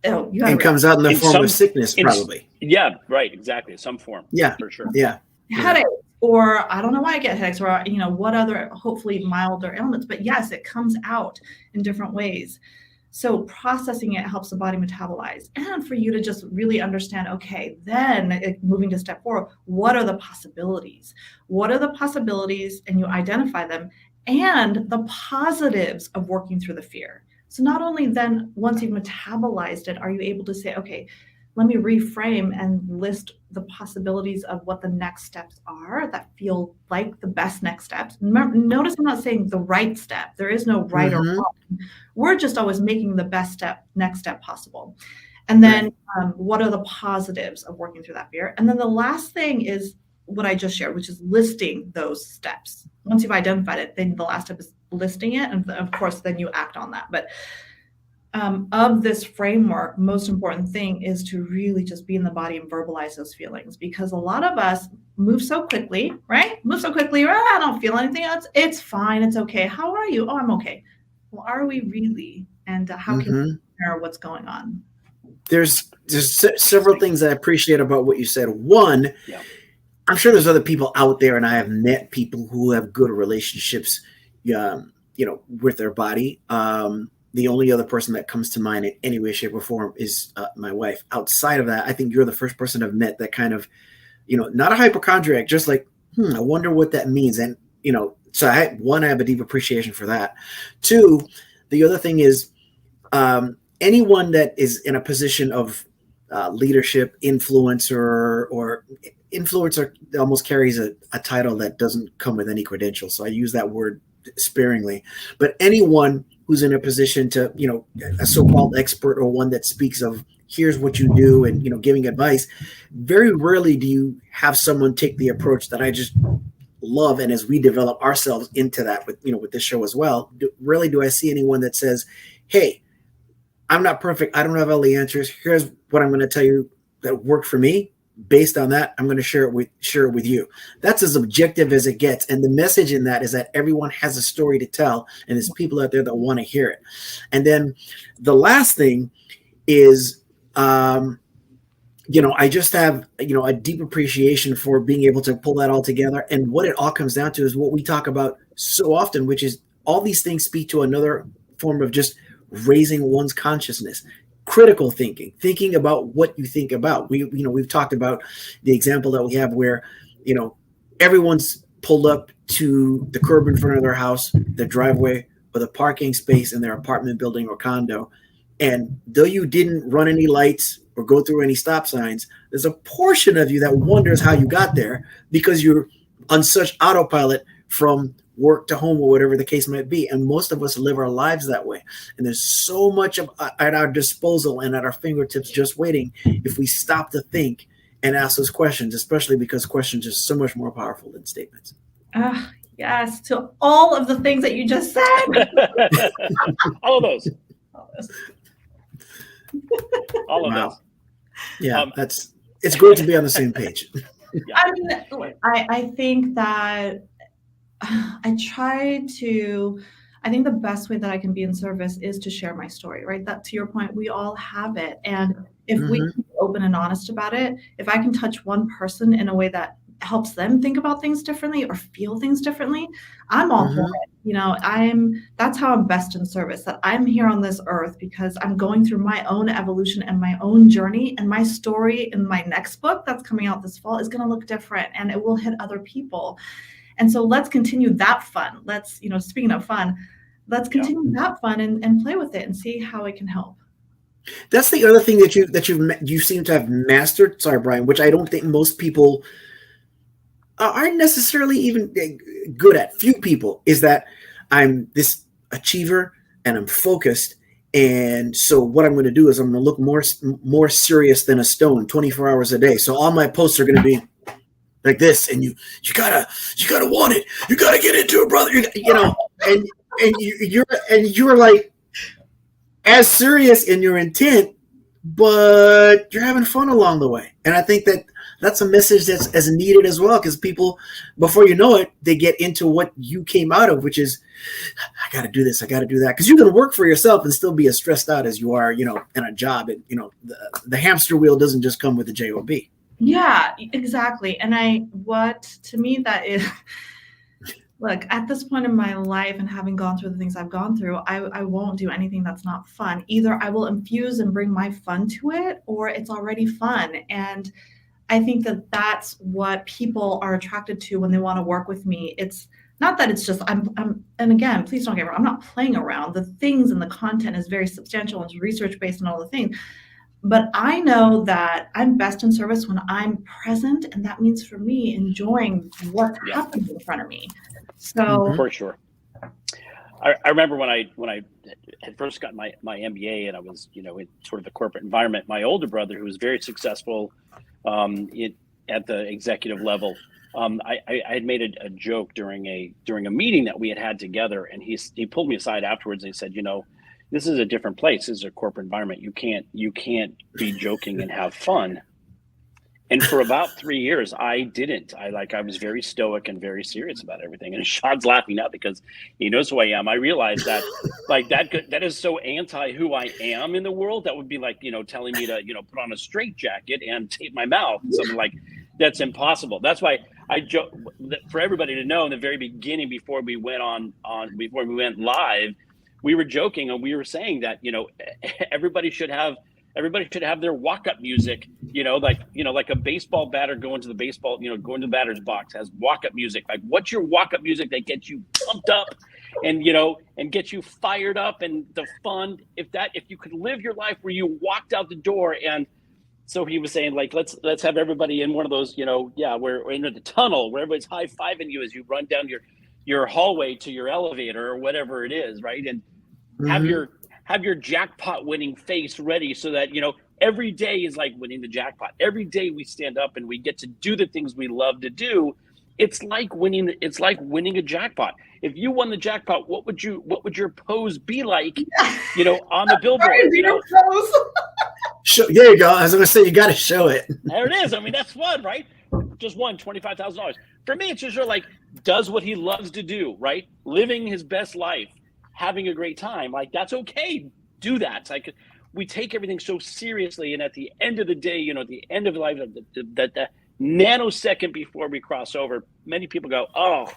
Oh, and comes out in the form of sickness, probably. Yeah, right. Exactly. Some form. Yeah. For sure. Yeah. Headaches, or I don't know why I get headaches, or, what other, hopefully milder ailments. But yes, it comes out in different ways. So processing it helps the body metabolize, and for you to just really understand, okay, then moving to step 4, what are the possibilities? What are the possibilities? And you identify them. and the positives of working through the fear. So not only then, once you've metabolized it, are you able to say, okay, let me reframe and list the possibilities of what the next steps are that feel like the best next steps. Remember, notice I'm not saying the right step. There is no right or wrong. We're just always making the best next step possible. And then what are the positives of working through that fear? And then the last thing is what I just shared, which is listing those steps. Once you've identified it, then the last step is listing it. And of course, then you act on that. But of this framework, most important thing is to really just be in the body and verbalize those feelings, because a lot of us move so quickly, right? Move so quickly. I don't feel anything. It's fine. It's okay. How are you? Oh, I'm okay. Well, are we really? And how can we compare what's going on? There's several things I appreciate about what you said. One, I'm sure there's other people out there, and I have met people who have good relationships, with their body. The only other person that comes to mind in any way, shape, or form is my wife. Outside of that, I think you're the first person I've met that kind of, not a hypochondriac, just like, I wonder what that means. And, so I have a deep appreciation for that. Two, the other thing is anyone that is in a position of leadership, influencer, or influencer almost carries a title that doesn't come with any credentials. So I use that word sparingly. But anyone who's in a position to, a so-called expert, or one that speaks of here's what you do and, giving advice, very rarely do you have someone take the approach that I just love. And as we develop ourselves into that with this show as well, rarely do I see anyone that says, hey, I'm not perfect. I don't have all the answers. Here's what I'm going to tell you that worked for me. Based on that, I'm going to share it with you. That's as objective as it gets. And the message in that is that everyone has a story to tell, and there's people out there that want to hear it. And then the last thing is, I just have, a deep appreciation for being able to pull that all together. And what it all comes down to is what we talk about so often, which is all these things speak to another form of just raising one's consciousness. Critical thinking about what you think about. We've talked about the example that we have where, everyone's pulled up to the curb in front of their house, the driveway, or the parking space in their apartment building or condo. And though you didn't run any lights or go through any stop signs, there's a portion of you that wonders how you got there because you're on such autopilot from work to home or whatever the case might be. And most of us live our lives that way. And there's so much at our disposal and at our fingertips just waiting if we stop to think and ask those questions, especially because questions are so much more powerful than statements. Yes, to all of the things that you just said. All of those. All of those. Yeah, it's great to be on the same page. I think that I think the best way that I can be in service is to share my story, right? That, to your point, we all have it. And if we can be open and honest about it, if I can touch one person in a way that helps them think about things differently or feel things differently, I'm all for it. That's how I'm best in service, that I'm here on this earth because I'm going through my own evolution and my own journey, and my story in my next book that's coming out this fall is going to look different and it will hit other people. And so let's continue that fun. Let's, speaking of fun, let's continue that fun and play with it and see how it can help. That's the other thing that you seem to have mastered. Sorry, Brian, which I don't think most people aren't necessarily even good at. Few people, is that I'm this achiever and I'm focused. And so what I'm going to do is I'm going to look more serious than a stone 24 hours a day. So all my posts are going to be like this, and you gotta want it. You gotta get into it, brother. And you're like as serious in your intent, but you're having fun along the way. And I think that's a message that's as needed as well, because people, before you know it, they get into what you came out of, which is, I got to do this, I got to do that, because you can work for yourself and still be as stressed out as you are, in a job. And the hamster wheel doesn't just come with a job. Yeah, exactly. And what to me that is, look, at this point in my life and having gone through the things I've gone through, I won't do anything that's not fun. Either I will infuse and bring my fun to it, or it's already fun. And I think that that's what people are attracted to when they want to work with me. It's not that it's just and again, please don't get me wrong, I'm not playing around. The things and the content is very substantial and research based and all the things. But I know that I'm best in service when I'm present, and that means for me enjoying what's happening in front of me. So for sure. I remember when I had first got my MBA, and I was, in sort of the corporate environment. My older brother, who was very successful at the executive level, I had made a joke during a meeting that we had together, and he pulled me aside afterwards. And he said, this is a different place. This is a corporate environment. You can't be joking and have fun. And for about 3 years, I didn't. I was very stoic and very serious about everything. And Sean's laughing now because he knows who I am. I realized that that is so anti who I am in the world. That would be like, telling me to, put on a straitjacket and tape my mouth. Something like that's impossible. That's why I joke for everybody to know in the very beginning, before we went before we went live, we were joking and we were saying that, everybody should have their walk-up music, like a baseball batter going to the batter's box has walk-up music. Like, what's your walk-up music that gets you pumped up and gets you fired up and the fun? If you could live your life where you walked out the door, and so he was saying, like, let's have everybody in one of those, we're in the tunnel where everybody's high-fiving you as you run down your hallway to your elevator or whatever it is, right? And have your jackpot winning face ready, so that every day is like winning the jackpot. Every day we stand up and we get to do the things we love to do. It's like winning a jackpot. If you won the jackpot, what would your pose be like, on the billboard? There you go. I was going to say, you got to show it. There it is. I mean, that's fun, right? Just won $25,000. For me, it's just sort of like, does what he loves to do, right? Living his best life, having a great time. Like, that's okay. Do that. It's like, we take everything so seriously. And at the end of the day, at the end of life, the nanosecond before we cross over, many people go, oh,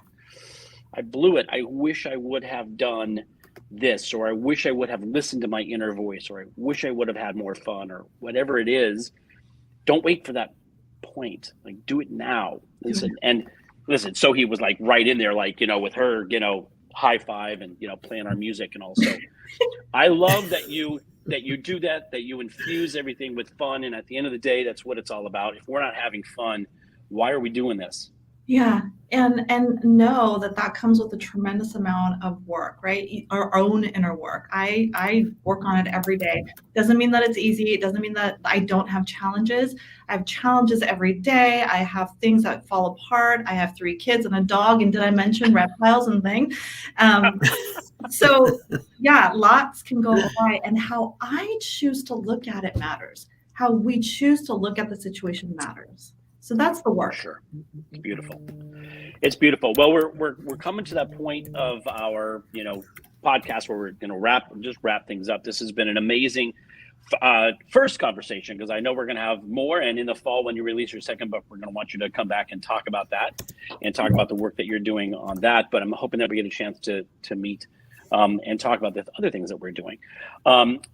I blew it. I wish I would have done this, or I wish I would have listened to my inner voice, or I wish I would have had more fun, or whatever it is. Don't wait for that point. Like, do it now. Listen. So he was like right in there, like, with her, high five and playing our music. And also I love that you do that you infuse everything with fun, and at the end of the day, that's what it's all about. If we're not having fun, why are we doing this? Yeah. And know that comes with a tremendous amount of work, right? Our own inner work. I work on it every day. Doesn't mean that it's easy. It doesn't mean that I don't have challenges. I have challenges every day. I have things that fall apart. I have 3 kids and a dog. And did I mention reptiles and things? So yeah, lots can go awry. And how I choose to look at it matters. How we choose to look at the situation matters. So that's the work. Sure. It's beautiful. It's beautiful. Well, we're coming to that point of our, podcast where we're going to wrap things up. This has been an amazing first conversation, because I know we're going to have more. And in the fall, when you release your second book, we're going to want you to come back and talk about that and talk about the work that you're doing on that. But I'm hoping that we get a chance to meet and talk about the other things that we're doing.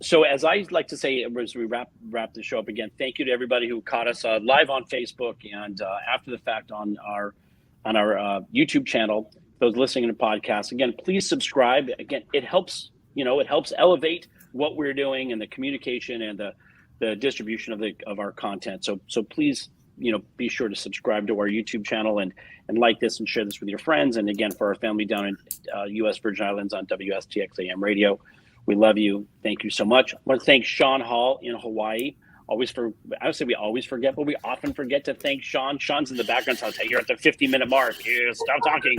So as I like to say, as we wrap the show up again, thank you to everybody who caught us live on Facebook and after the fact on our YouTube channel. Those listening to podcasts, again, please subscribe. Again, it helps elevate what we're doing and the communication and the distribution of our content. So please, be sure to subscribe to our YouTube channel and like this and share this with your friends. And again, for our family down in U.S. Virgin Islands on WSTX AM radio, we love you. Thank you so much. I want to thank Sean Hall in Hawaii. I would say we always forget, but we often forget to thank Sean. Sean's in the background, so I'll say you're at the 50-minute mark. Yeah, stop talking.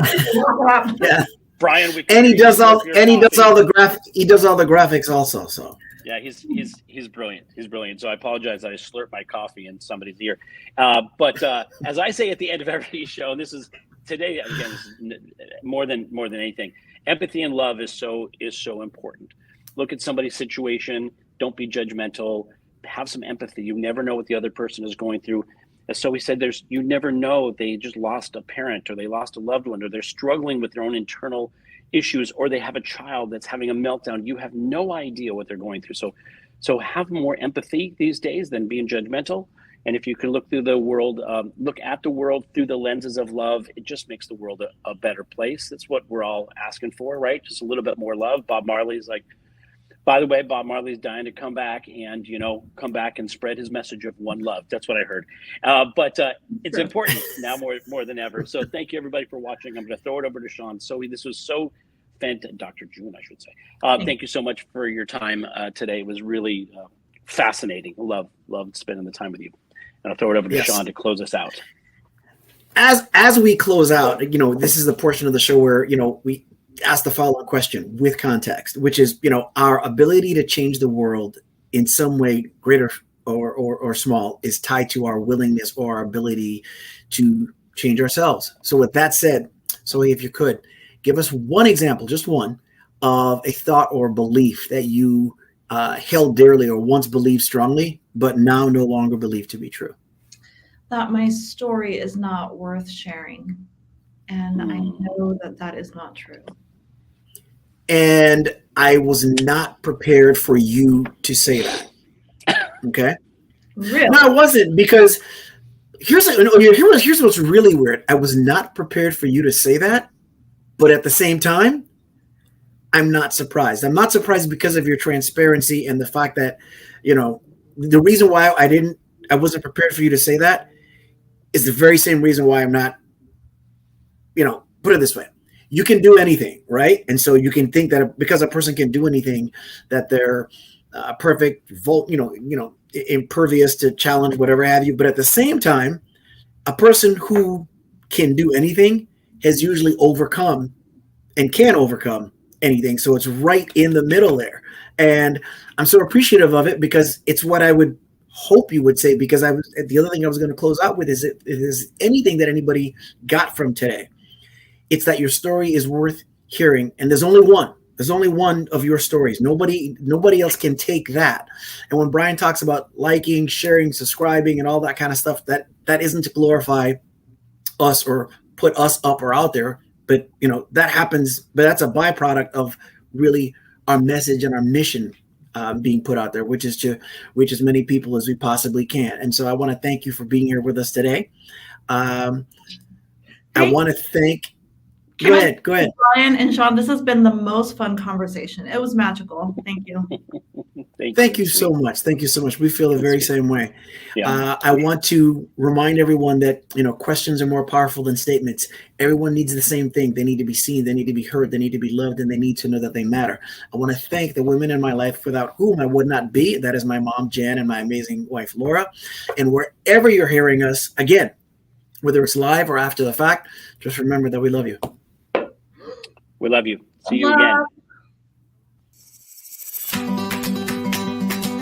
Yeah. Brian, he does all the graphics also. So yeah, he's brilliant. He's brilliant. So I apologize that I slurped my coffee in somebody's ear. But as I say at the end of every show, and this is today again, this is more than anything, empathy and love is so important. Look at somebody's situation. Don't be judgmental. Have some empathy. You never know what the other person is going through. As Sohee said, you never know, they just lost a parent, or they lost a loved one, or they're struggling with their own internal issues, or they have a child that's having a meltdown. You have no idea what they're going through. So have more empathy these days than being judgmental. And if you can look through the world, look at the world through the lenses of love, it just makes the world a better place. That's what we're all asking for, right? Just a little bit more love. Bob Marley's like, by the way, Bob Marley's dying to come back and, come back and spread his message of one love. That's what I heard. But it's important now more than ever. So thank you, everybody, for watching. I'm going to throw it over to Sean. Sohee, this was so fantastic. Dr. June, I should say. Thank you so much for your time today. It was really fascinating. Loved spending the time with you. And I'll throw it over to Sean to close us out. As we close out, this is the portion of the show where, we ask the following question with context, which is, our ability to change the world in some way, greater or small, is tied to our willingness or our ability to change ourselves. So with that said, Sohee, if you could give us one example, just one, of a thought or belief that you held dearly or once believed strongly, but now no longer believe to be true. That my story is not worth sharing. And I know that is not true. And I was not prepared for you to say that. Okay? Really? No, I wasn't, because here's what's really weird. I was not prepared for you to say that, but at the same time, I'm not surprised. I'm not surprised because of your transparency and the fact that, the reason why I wasn't prepared for you to say that is the very same reason why I'm not, put it this way. You can do anything, right? And so you can think that because a person can do anything, that they're perfect, impervious to challenge, whatever have you. But at the same time, a person who can do anything has usually overcome and can overcome anything. So it's right in the middle there. And I'm so appreciative of it, because it's what I would hope you would say, because the other thing I was going to close out with is anything that anybody got from today. It's that your story is worth hearing. And there's only one of your stories. Nobody else can take that. And when Brian talks about liking, sharing, subscribing, and all that kind of stuff, that isn't to glorify us or put us up or out there. But, that happens, but that's a byproduct of really our message and our mission being put out there, which is to reach as many people as we possibly can. And so I want to thank you for being here with us today. I want to thank. Go ahead. Brian and Sean, this has been the most fun conversation. It was magical. Thank you. Thank you so much. Thank you so much. We feel the very same way. Yeah. I want to remind everyone that, questions are more powerful than statements. Everyone needs the same thing. They need to be seen. They need to be heard. They need to be loved, and they need to know that they matter. I want to thank the women in my life without whom I would not be. That is my mom, Jan, and my amazing wife, Laura. And wherever you're hearing us, again, whether it's live or after the fact, just remember that we love you. We love you. See you again.